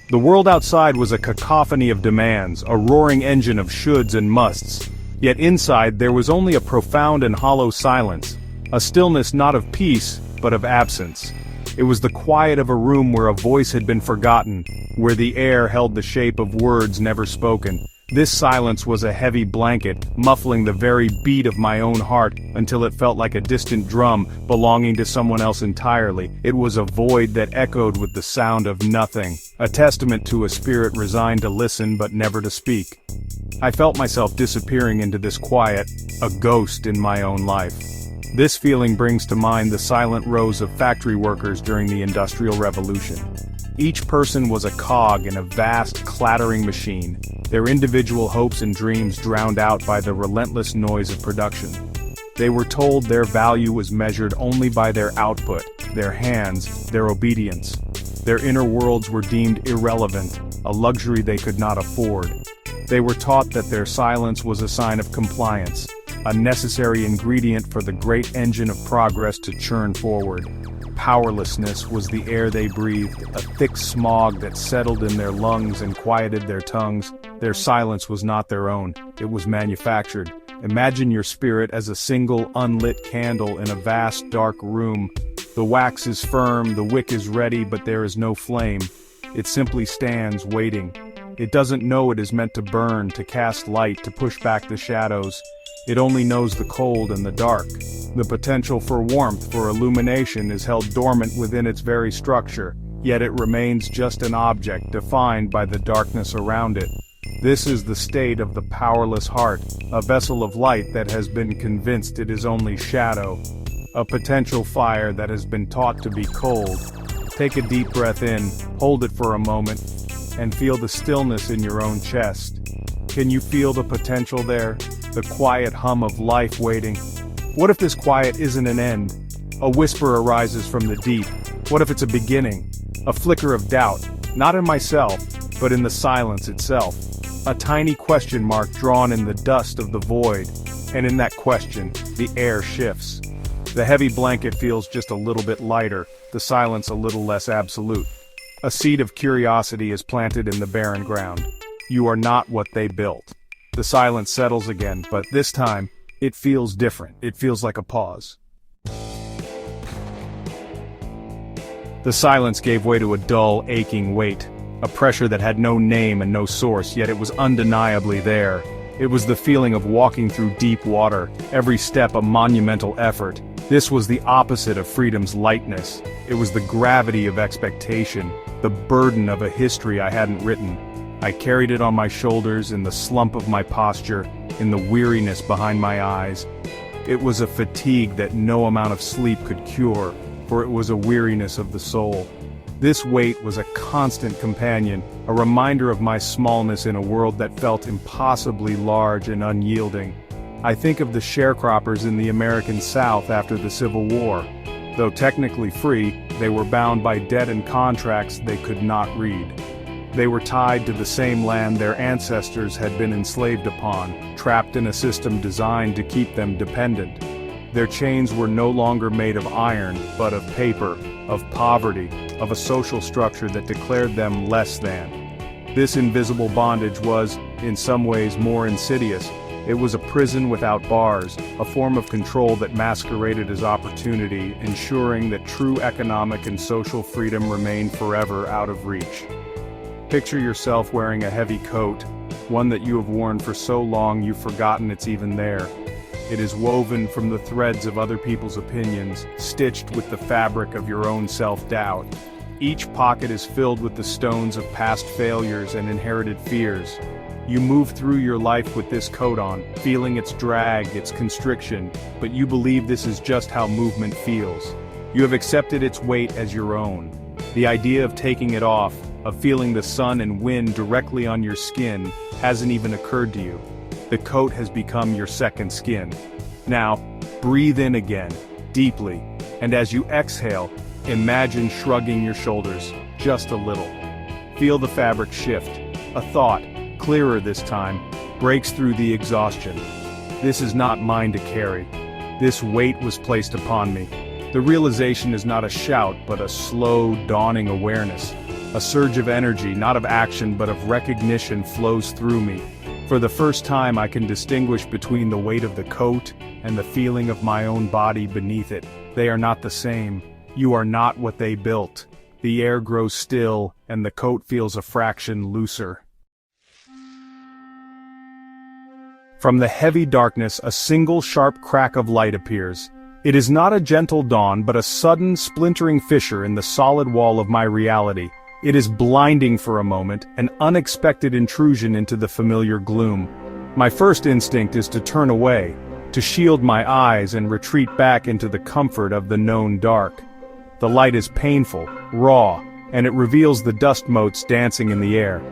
The world outside was a cacophony of demands, a roaring engine of shoulds and musts. Yet inside there was only a profound and hollow silence, a stillness not of peace, but of absence. It was the quiet of a room where a voice had been forgotten, where the air held the shape of words never spoken. This silence was a heavy blanket, muffling the very beat of my own heart, until it felt like a distant drum, belonging to someone else entirely. It was a void that echoed with the sound of nothing, a testament to a spirit resigned to listen but never to speak. I felt myself disappearing into this quiet, a ghost in my own life. This feeling brings to mind the silent rows of factory workers during the Industrial Revolution. Each person was a cog in a vast, clattering machine, their individual hopes and dreams drowned out by the relentless noise of production. They were told their value was measured only by their output, their hands, their obedience. Their inner worlds were deemed irrelevant, a luxury they could not afford. They were taught that their silence was a sign of compliance, a necessary ingredient for the great engine of progress to churn forward. Powerlessness was the air they breathed, a thick smog that settled in their lungs and quieted their tongues. Their silence was not their own, it was manufactured. Imagine your spirit as a single unlit candle in a vast dark room. The wax is firm, the wick is ready, but there is no flame. It simply stands, waiting. It doesn't know it is meant to burn, to cast light, to push back the shadows. It only knows the cold and the dark. The potential for warmth, for illumination, is held dormant within its very structure, yet it remains just an object defined by the darkness around it. This is the state of the powerless heart, a vessel of light that has been convinced it is only shadow, a potential fire that has been taught to be cold. Take a deep breath in, hold it for a moment, and feel the stillness in your own chest. Can you feel the potential there? The quiet hum of life waiting. What if this quiet isn't an end? A whisper arises from the deep. What if it's a beginning? A flicker of doubt, not in myself, but in the silence itself. A tiny question mark drawn in the dust of the void, and in that question, the air shifts. The heavy blanket feels just a little bit lighter, the silence a little less absolute. A seed of curiosity is planted in the barren ground. You are not what they built. The silence settles again, but this time, it feels different. It feels like a pause. The silence gave way to a dull, aching weight. A pressure that had no name and no source, yet it was undeniably there. It was the feeling of walking through deep water, every step a monumental effort. This was the opposite of freedom's lightness. It was the gravity of expectation, the burden of a history I hadn't written. I carried it on my shoulders, in the slump of my posture, in the weariness behind my eyes. It was a fatigue that no amount of sleep could cure, for it was a weariness of the soul. This weight was a constant companion, a reminder of my smallness in a world that felt impossibly large and unyielding. I think of the sharecroppers in the American South after the Civil War. Though technically free, they were bound by debt and contracts they could not read. They were tied to the same land their ancestors had been enslaved upon, trapped in a system designed to keep them dependent. Their chains were no longer made of iron, but of paper, of poverty, of a social structure that declared them less than. This invisible bondage was, in some ways, more insidious. It was a prison without bars, a form of control that masqueraded as opportunity, ensuring that true economic and social freedom remained forever out of reach. Picture yourself wearing a heavy coat, one that you have worn for so long you've forgotten it's even there. It is woven from the threads of other people's opinions, stitched with the fabric of your own self-doubt. Each pocket is filled with the stones of past failures and inherited fears. You move through your life with this coat on, feeling its drag, its constriction, but you believe this is just how movement feels. You have accepted its weight as your own. The idea of taking it off, of feeling the sun and wind directly on your skin, hasn't even occurred to you. The coat has become your second skin. Now, breathe in again, deeply, and as you exhale, imagine shrugging your shoulders, just a little. Feel the fabric shift. A thought, clearer this time, breaks through the exhaustion. This is not mine to carry. This weight was placed upon me. The realization is not a shout, but a slow, dawning awareness. A surge of energy, not of action but of recognition, flows through me. For the first time I can distinguish between the weight of the coat and the feeling of my own body beneath it. They are not the same. You are not what they built. The air grows still, and the coat feels a fraction looser. From the heavy darkness, a single sharp crack of light appears. It is not a gentle dawn but a sudden, splintering fissure in the solid wall of my reality. It is blinding for a moment, an unexpected intrusion into the familiar gloom. My first instinct is to turn away, to shield my eyes and retreat back into the comfort of the known dark. The light is painful, raw, and it reveals the dust motes dancing in the air,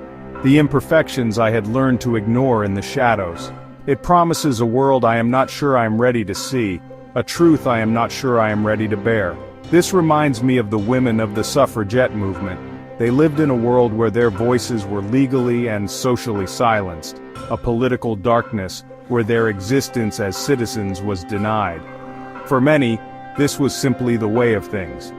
the imperfections I had learned to ignore in the shadows. It promises a world I am not sure I am ready to see, a truth I am not sure I am ready to bear. This reminds me of the women of the suffragette movement. They lived in a world where their voices were legally and socially silenced, a political darkness where their existence as citizens was denied. For many, this was simply the way of things.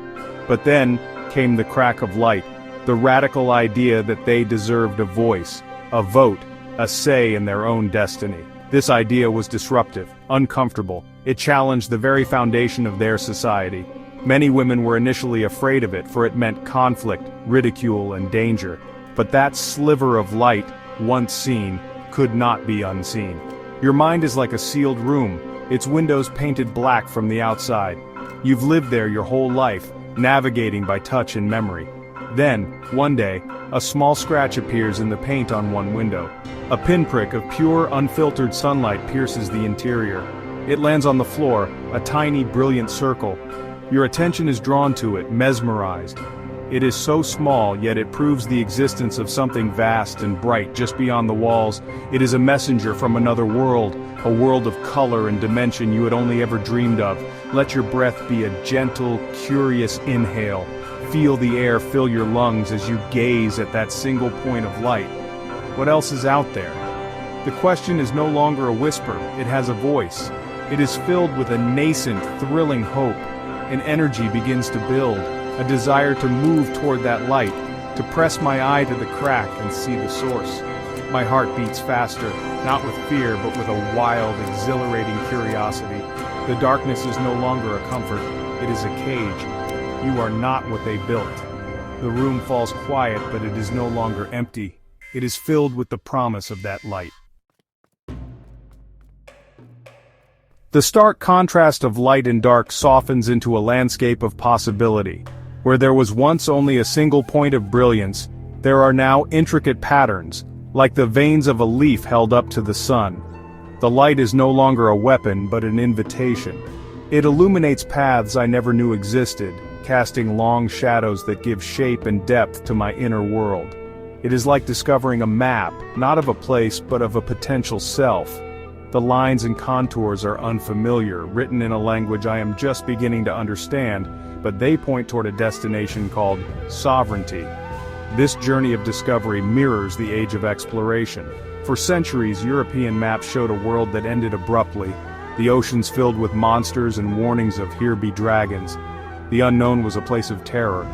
But then came the crack of light, the radical idea that they deserved a voice, a vote, a say in their own destiny. This idea was disruptive, uncomfortable. It challenged the very foundation of their society. Many women were initially afraid of it, for it meant conflict, ridicule, and danger. But that sliver of light, once seen, could not be unseen. Your mind is like a sealed room, its windows painted black from the outside. You've lived there your whole life, navigating by touch and memory. Then, one day, a small scratch appears in the paint on one window. A pinprick of pure, unfiltered sunlight pierces the interior. It lands on the floor, a tiny, brilliant circle. Your attention is drawn to it, mesmerized. It is so small, yet it proves the existence of something vast and bright just beyond the walls. It is a messenger from another world, a world of color and dimension you had only ever dreamed of. Let your breath be a gentle, curious inhale. Feel the air fill your lungs as you gaze at that single point of light. What else is out there? The question is no longer a whisper, it has a voice. It is filled with a nascent, thrilling hope. An energy begins to build, a desire to move toward that light, to press my eye to the crack and see the source. My heart beats faster, not with fear but with a wild, exhilarating curiosity. The darkness is no longer a comfort, it is a cage. You are not what they built. The room falls quiet, but it is no longer empty. It is filled with the promise of that light. The stark contrast of light and dark softens into a landscape of possibility. Where there was once only a single point of brilliance, there are now intricate patterns, like the veins of a leaf held up to the sun. The light is no longer a weapon but an invitation. It illuminates paths I never knew existed, casting long shadows that give shape and depth to my inner world. It is like discovering a map, not of a place but of a potential self. The lines and contours are unfamiliar, written in a language I am just beginning to understand, but they point toward a destination called sovereignty. This journey of discovery mirrors the age of exploration. For centuries, European maps showed a world that ended abruptly, the oceans filled with monsters and warnings of here be dragons. The unknown was a place of terror.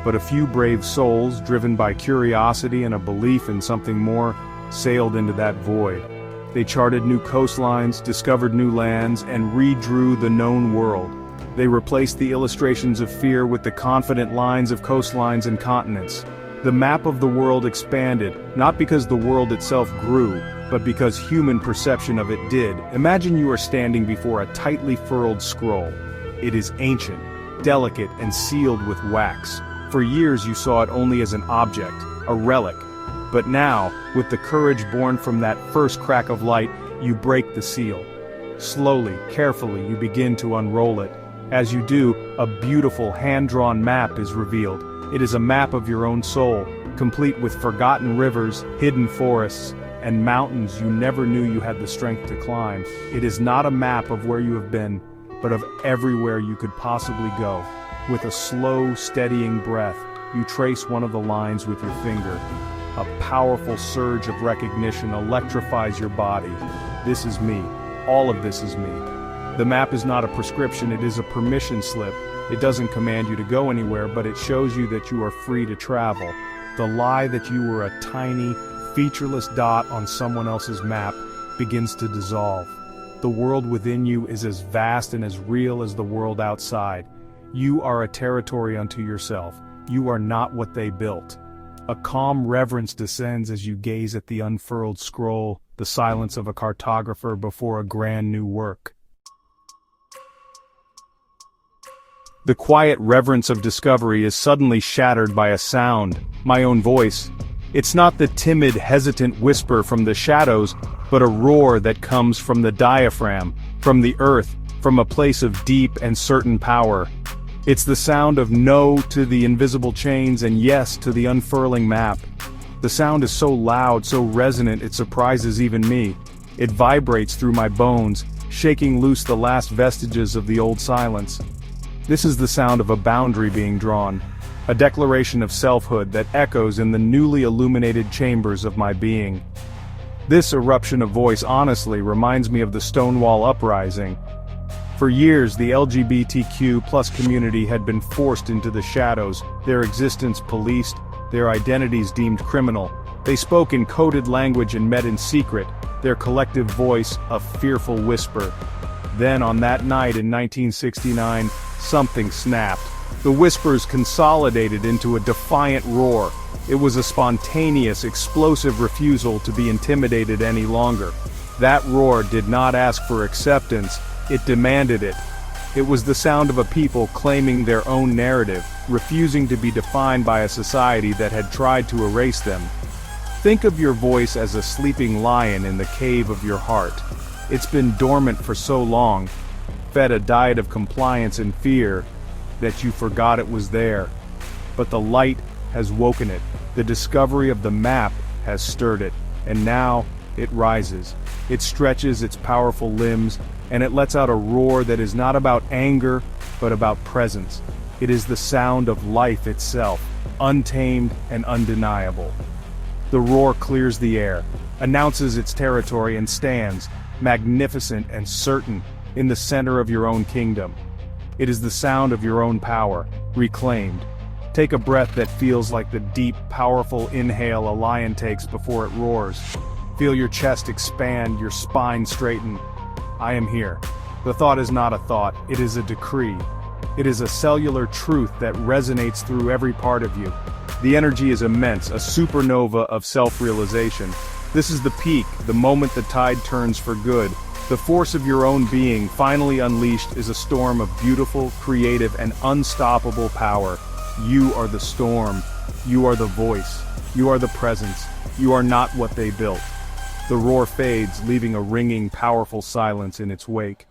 But a few brave souls, driven by curiosity and a belief in something more, sailed into that void. They charted new coastlines, discovered new lands, and redrew the known world. They replaced the illustrations of fear with the confident lines of coastlines and continents. The map of the world expanded, not because the world itself grew, but because human perception of it did. Imagine you are standing before a tightly furrowed scroll. It is ancient, delicate, and sealed with wax. For years you saw it only as an object, a relic. But now, with the courage born from that first crack of light, you break the seal. Slowly, carefully, you begin to unroll it. As you do, a beautiful hand-drawn map is revealed. It is a map of your own soul, complete with forgotten rivers, hidden forests, and mountains you never knew you had the strength to climb. It is not a map of where you have been, but of everywhere you could possibly go. With a slow, steadying breath, you trace one of the lines with your finger. A powerful surge of recognition electrifies your body. This is me. All of this is me. The map is not a prescription, it is a permission slip. It doesn't command you to go anywhere, but it shows you that you are free to travel. The lie that you were a tiny, featureless dot on someone else's map begins to dissolve. The world within you is as vast and as real as the world outside. You are a territory unto yourself. You are not what they built. A calm reverence descends as you gaze at the unfurled scroll, the silence of a cartographer before a grand new work. The quiet reverence of discovery is suddenly shattered by a sound, my own voice. It's not the timid, hesitant whisper from the shadows, but a roar that comes from the diaphragm, from the earth, from a place of deep and certain power. It's the sound of no to the invisible chains and yes to the unfurling map. The sound is so loud, so resonant, it surprises even me. It vibrates through my bones, shaking loose the last vestiges of the old silence. This is the sound of a boundary being drawn, a declaration of selfhood that echoes in the newly illuminated chambers of my being. This eruption of voice honestly reminds me of the Stonewall Uprising. For years, the LGBTQ+ community had been forced into the shadows, their existence policed, their identities deemed criminal. They spoke in coded language and met in secret, their collective voice a fearful whisper. Then on that night in 1969, something snapped. The whispers consolidated into a defiant roar. It was a spontaneous, explosive refusal to be intimidated any longer. That roar did not ask for acceptance, it demanded it. It was the sound of a people claiming their own narrative, refusing to be defined by a society that had tried to erase them. Think of your voice as a sleeping lion in the cave of your heart. It's been dormant for so long, fed a diet of compliance and fear, that you forgot it was there. But the light has woken it, the discovery of the map has stirred it, and now it rises. It stretches its powerful limbs, and it lets out a roar that is not about anger, but about presence. It is the sound of life itself, untamed and undeniable. The roar clears the air, announces its territory and stands, magnificent and certain, in the center of your own kingdom. It is the sound of your own power, reclaimed. Take a breath that feels like the deep, powerful inhale a lion takes before it roars. Feel your chest expand, your spine straighten. I am here. The thought is not a thought, it is a decree. It is a cellular truth that resonates through every part of you. The energy is immense, a supernova of self-realization. This is the peak, the moment the tide turns for good. The force of your own being, finally unleashed, is a storm of beautiful, creative, and unstoppable power. You are the storm. You are the voice. You are the presence. You are not what they built. The roar fades, leaving a ringing, powerful silence in its wake.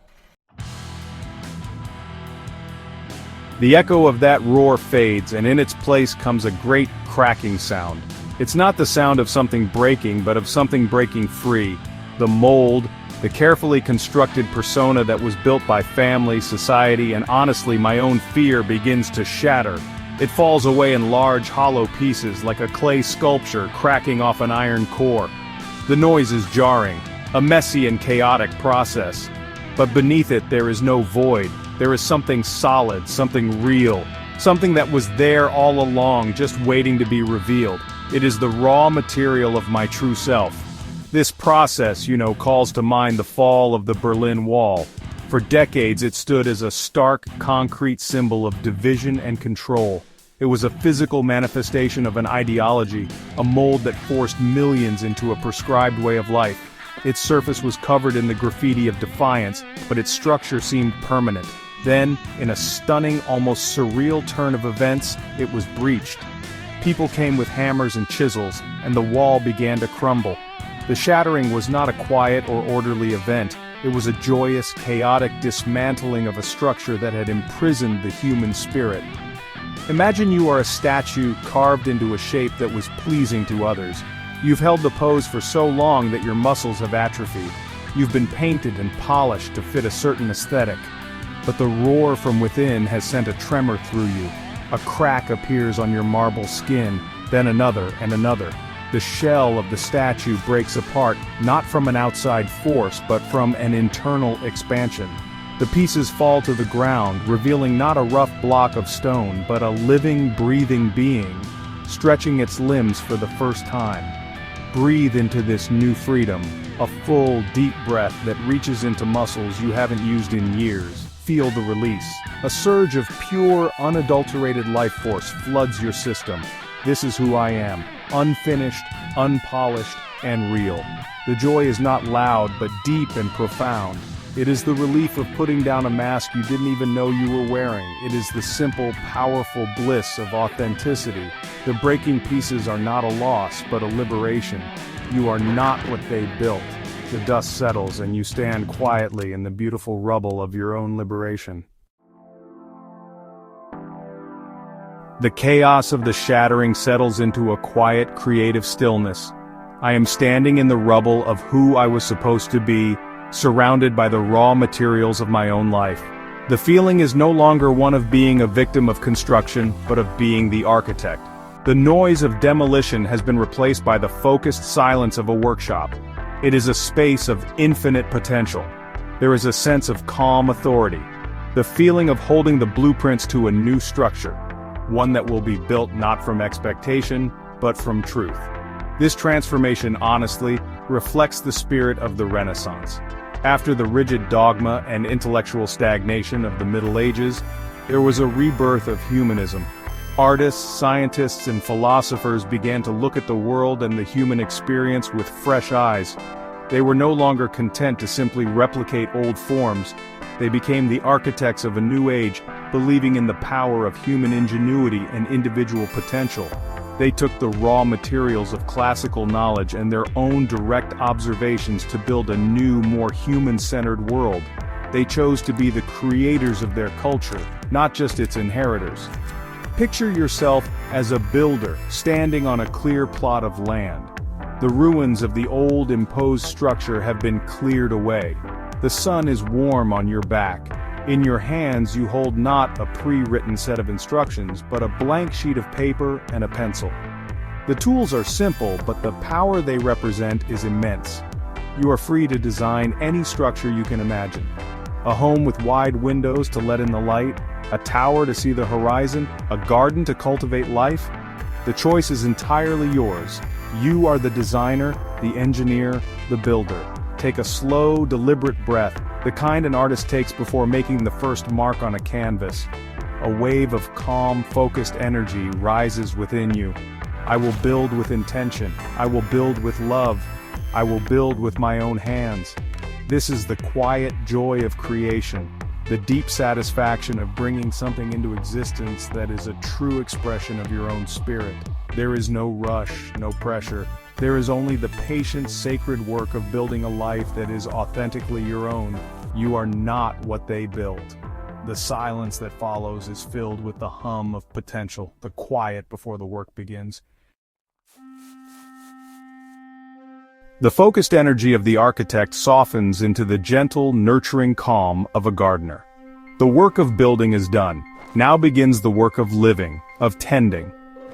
The echo of that roar fades, and in its place comes a great cracking sound. It's not the sound of something breaking, but of something breaking free. The mold, the carefully constructed persona that was built by family, society, and honestly my own fear begins to shatter. It falls away in large, hollow pieces like a clay sculpture cracking off an iron core. The noise is jarring, a messy and chaotic process. But beneath it there is no void. There is something solid, something real, something that was there all along, just waiting to be revealed. It is the raw material of my true self. This process, calls to mind the fall of the Berlin Wall. For decades it stood as a stark, concrete symbol of division and control. It was a physical manifestation of an ideology, a mold that forced millions into a prescribed way of life. Its surface was covered in the graffiti of defiance, but its structure seemed permanent. Then, in a stunning, almost surreal turn of events, it was breached. People came with hammers and chisels, and the wall began to crumble. The shattering was not a quiet or orderly event. It was a joyous, chaotic dismantling of a structure that had imprisoned the human spirit. Imagine you are a statue carved into a shape that was pleasing to others. You've held the pose for so long that your muscles have atrophied. You've been painted and polished to fit a certain aesthetic. But the roar from within has sent a tremor through you. A crack appears on your marble skin, then another and another. The shell of the statue breaks apart, not from an outside force, but from an internal expansion. The pieces fall to the ground, revealing not a rough block of stone but a living, breathing being, stretching its limbs for the first time. Breathe into this new freedom, a full, deep breath that reaches into muscles you haven't used in years. Feel the release. A surge of pure, unadulterated life force floods your system. This is who I am, unfinished, unpolished, and real. The joy is not loud but deep and profound. It is the relief of putting down a mask you didn't even know you were wearing. It is the simple, powerful bliss of authenticity. The breaking pieces are not a loss, but a liberation. You are not what they built. The dust settles and you stand quietly in the beautiful rubble of your own liberation. The chaos of the shattering settles into a quiet, creative stillness. I am standing in the rubble of who I was supposed to be, surrounded by the raw materials of my own life. The feeling is no longer one of being a victim of construction, but of being the architect. The noise of demolition has been replaced by the focused silence of a workshop. It is a space of infinite potential. There is a sense of calm authority. The feeling of holding the blueprints to a new structure. One that will be built not from expectation, but from truth. This transformation honestly reflects the spirit of the Renaissance. After the rigid dogma and intellectual stagnation of the Middle Ages, there was a rebirth of humanism. Artists, scientists, and philosophers began to look at the world and the human experience with fresh eyes. They were no longer content to simply replicate old forms. They became the architects of a new age, believing in the power of human ingenuity and individual potential. They took the raw materials of classical knowledge and their own direct observations to build a new, more human-centered world. They chose to be the creators of their culture, not just its inheritors. Picture yourself as a builder, standing on a clear plot of land. The ruins of the old imposed structure have been cleared away. The sun is warm on your back. In your hands you hold not a pre-written set of instructions, but a blank sheet of paper and a pencil. The tools are simple, but the power they represent is immense. You are free to design any structure you can imagine. A home with wide windows to let in the light, a tower to see the horizon, a garden to cultivate life. The choice is entirely yours. You are the designer, the engineer, the builder. Take a slow, deliberate breath, the kind an artist takes before making the first mark on a canvas. A wave of calm, focused energy rises within you. I will build with intention. I will build with love. I will build with my own hands. This is the quiet joy of creation, the deep satisfaction of bringing something into existence that is a true expression of your own spirit. There is no rush, no pressure. There is only the patient, sacred work of building a life that is authentically your own. You are not what they built. The silence that follows is filled with the hum of potential, the quiet before the work begins. The focused energy of the architect softens into the gentle, nurturing calm of a gardener. The work of building is done. Now begins the work of living, of tending.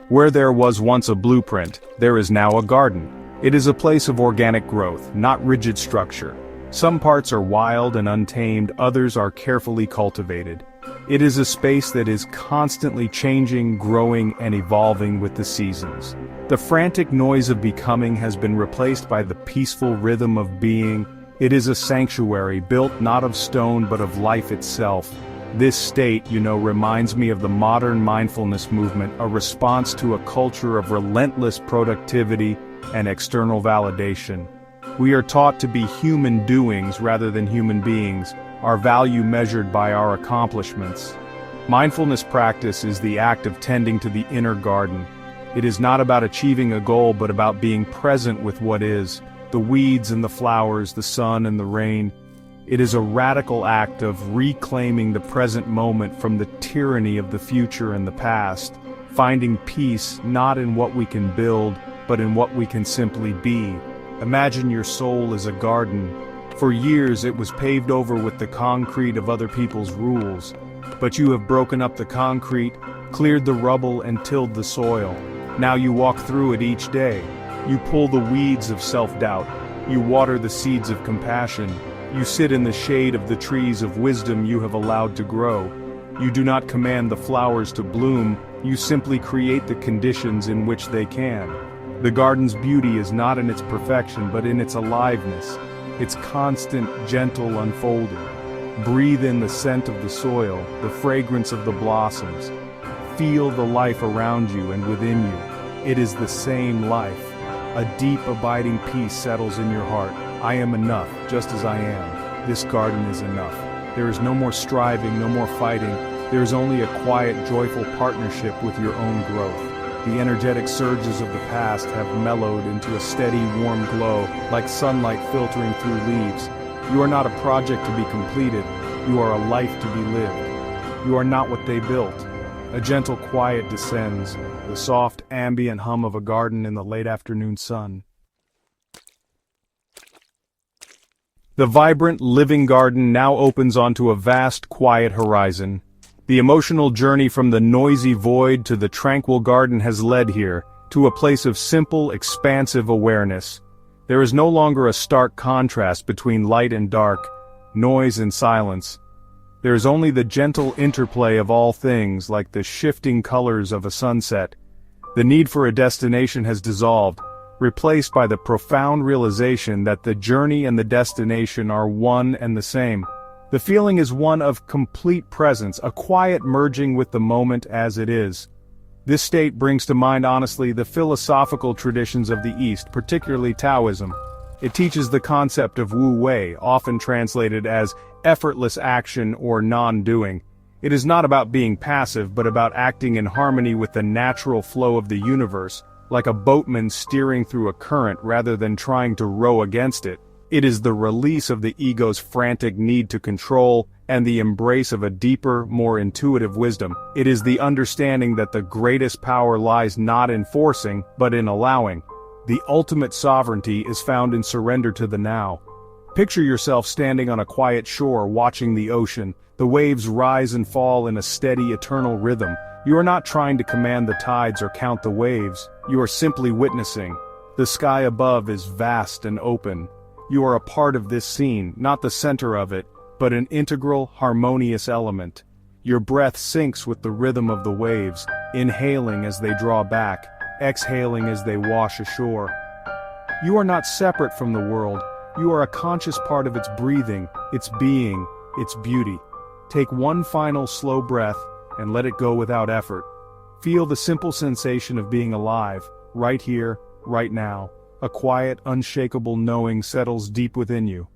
Where there was once a blueprint, there is now a garden. It is a place of organic growth, not rigid structure. Some parts are wild and untamed, others are carefully cultivated. It is a space that is constantly changing, growing, and evolving with the seasons. The frantic noise of becoming has been replaced by the peaceful rhythm of being. It is a sanctuary built not of stone but of life itself. This state, reminds me of the modern mindfulness movement, a response to a culture of relentless productivity and external validation. We are taught to be human doings rather than human beings, our value measured by our accomplishments. Mindfulness practice is the act of tending to the inner garden. It is not about achieving a goal but about being present with what is, the weeds and the flowers, the sun and the rain. It is a radical act of reclaiming the present moment from the tyranny of the future and the past, finding peace not in what we can build, but in what we can simply be. Imagine your soul as a garden. For years it was paved over with the concrete of other people's rules, but you have broken up the concrete, cleared the rubble and tilled the soil. Now you walk through it each day. You pull the weeds of self-doubt. You water the seeds of compassion. You sit in the shade of the trees of wisdom you have allowed to grow. You do not command the flowers to bloom, you simply create the conditions in which they can. The garden's beauty is not in its perfection but in its aliveness, its constant, gentle unfolding. Breathe in the scent of the soil, the fragrance of the blossoms. Feel the life around you and within you. It is the same life. A deep, abiding peace settles in your heart. I am enough, just as I am. This garden is enough. There is no more striving, no more fighting. There is only a quiet, joyful partnership with your own growth. The energetic surges of the past have mellowed into a steady, warm glow, like sunlight filtering through leaves. You are not a project to be completed. You are a life to be lived. You are not what they built. A gentle quiet descends, the soft, ambient hum of a garden in the late afternoon sun. The vibrant, living garden now opens onto a vast, quiet horizon. The emotional journey from the noisy void to the tranquil garden has led here, to a place of simple, expansive awareness. There is no longer a stark contrast between light and dark, noise and silence. There is only the gentle interplay of all things, like the shifting colors of a sunset. The need for a destination has dissolved, replaced by the profound realization that the journey and the destination are one and the same. The feeling is one of complete presence, a quiet merging with the moment as it is. This state brings to mind honestly the philosophical traditions of the East, particularly Taoism. It teaches the concept of Wu Wei, often translated as effortless action or non-doing. It is not about being passive, but about acting in harmony with the natural flow of the universe, like a boatman steering through a current rather than trying to row against it. It is the release of the ego's frantic need to control, and the embrace of a deeper, more intuitive wisdom. It is the understanding that the greatest power lies not in forcing, but in allowing. The ultimate sovereignty is found in surrender to the now. Picture yourself standing on a quiet shore watching the ocean. The waves rise and fall in a steady, eternal rhythm. You are not trying to command the tides or count the waves. You are simply witnessing. The sky above is vast and open. You are a part of this scene, not the center of it, but an integral, harmonious element. Your breath syncs with the rhythm of the waves, inhaling as they draw back, exhaling as they wash ashore. You are not separate from the world. You are a conscious part of its breathing, its being, its beauty. Take one final slow breath and let it go without effort. Feel the simple sensation of being alive, right here, right now. A quiet, unshakable knowing settles deep within you.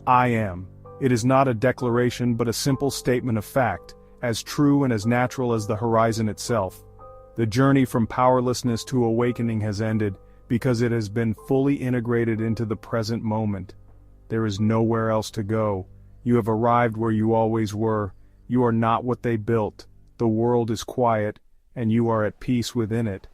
I am. It is not a declaration but a simple statement of fact, as true and as natural as the horizon itself. The journey from powerlessness to awakening has ended, because it has been fully integrated into the present moment. There is nowhere else to go. You have arrived where you always were. You are not what they built. The world is quiet, and you are at peace within it.